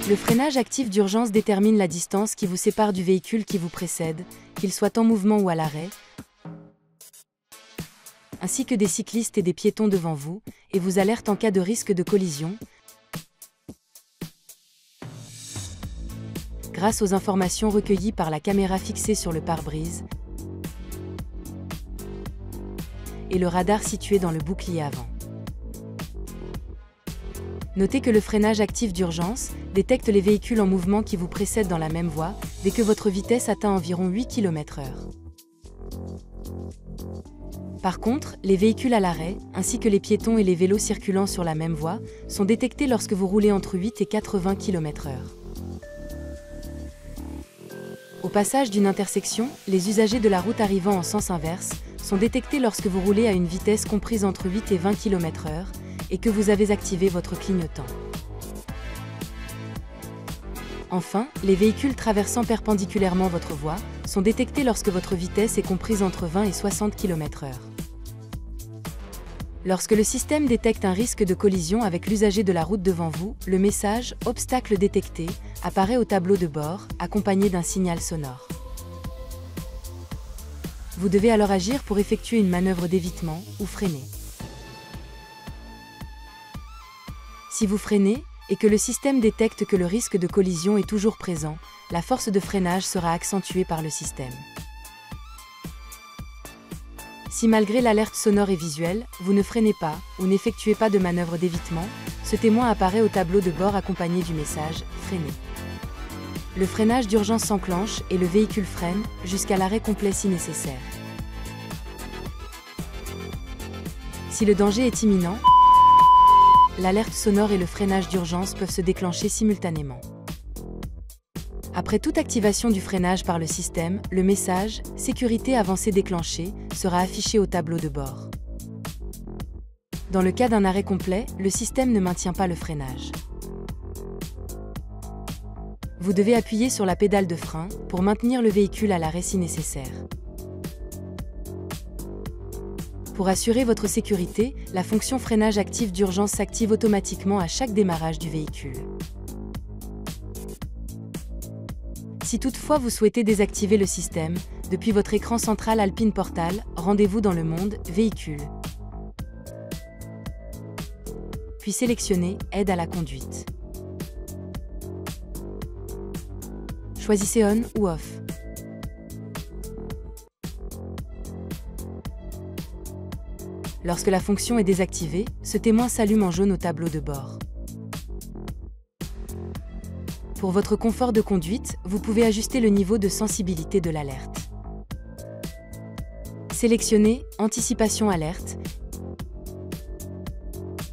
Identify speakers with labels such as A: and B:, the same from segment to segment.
A: Le freinage actif d'urgence détermine la distance qui vous sépare du véhicule qui vous précède, qu'il soit en mouvement ou à l'arrêt, ainsi que des cyclistes et des piétons devant vous, et vous alerte en cas de risque de collision, grâce aux informations recueillies par la caméra fixée sur le pare-brise et le radar situé dans le bouclier avant. Notez que le freinage actif d'urgence détecte les véhicules en mouvement qui vous précèdent dans la même voie, dès que votre vitesse atteint environ 8 km/h. Par contre, les véhicules à l'arrêt, ainsi que les piétons et les vélos circulant sur la même voie, sont détectés lorsque vous roulez entre 8 et 80 km/h. Au passage d'une intersection, les usagers de la route arrivant en sens inverse sont détectés lorsque vous roulez à une vitesse comprise entre 8 et 20 km/h et que vous avez activé votre clignotant. Enfin, les véhicules traversant perpendiculairement votre voie sont détectés lorsque votre vitesse est comprise entre 20 et 60 km/h. Lorsque le système détecte un risque de collision avec l'usager de la route devant vous, le message « Obstacle détecté » apparaît au tableau de bord, accompagné d'un signal sonore. Vous devez alors agir pour effectuer une manœuvre d'évitement ou freiner. Si vous freinez, et que le système détecte que le risque de collision est toujours présent, la force de freinage sera accentuée par le système. Si malgré l'alerte sonore et visuelle, vous ne freinez pas ou n'effectuez pas de manœuvre d'évitement, ce témoin apparaît au tableau de bord accompagné du message « Freiner ». Le freinage d'urgence s'enclenche et le véhicule freine jusqu'à l'arrêt complet si nécessaire. Si le danger est imminent, l'alerte sonore et le freinage d'urgence peuvent se déclencher simultanément. Après toute activation du freinage par le système, le message « Sécurité avancée déclenchée » sera affiché au tableau de bord. Dans le cas d'un arrêt complet, le système ne maintient pas le freinage. Vous devez appuyer sur la pédale de frein pour maintenir le véhicule à l'arrêt si nécessaire. Pour assurer votre sécurité, la fonction freinage actif d'urgence s'active automatiquement à chaque démarrage du véhicule. Si toutefois vous souhaitez désactiver le système, depuis votre écran central Alpine Portal, rendez-vous dans le mode « Véhicule ». Puis sélectionnez « Aide à la conduite ». Choisissez On ou Off. Lorsque la fonction est désactivée, ce témoin s'allume en jaune au tableau de bord. Pour votre confort de conduite, vous pouvez ajuster le niveau de sensibilité de l'alerte. Sélectionnez « Anticipation alerte »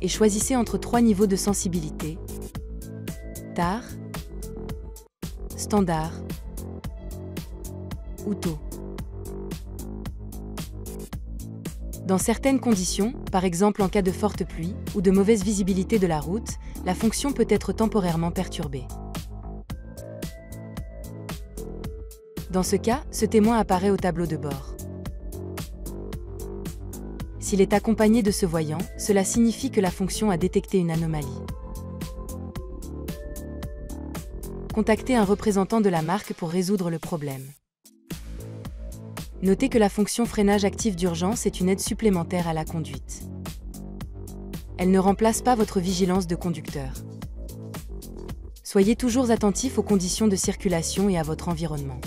A: et choisissez entre 3 niveaux de sensibilité, TAR, Standard ou Taux. Dans certaines conditions, par exemple en cas de forte pluie ou de mauvaise visibilité de la route, la fonction peut être temporairement perturbée. Dans ce cas, ce témoin apparaît au tableau de bord. S'il est accompagné de ce voyant, cela signifie que la fonction a détecté une anomalie. Contactez un représentant de la marque pour résoudre le problème. Notez que la fonction freinage actif d'urgence est une aide supplémentaire à la conduite. Elle ne remplace pas votre vigilance de conducteur. Soyez toujours attentif aux conditions de circulation et à votre environnement.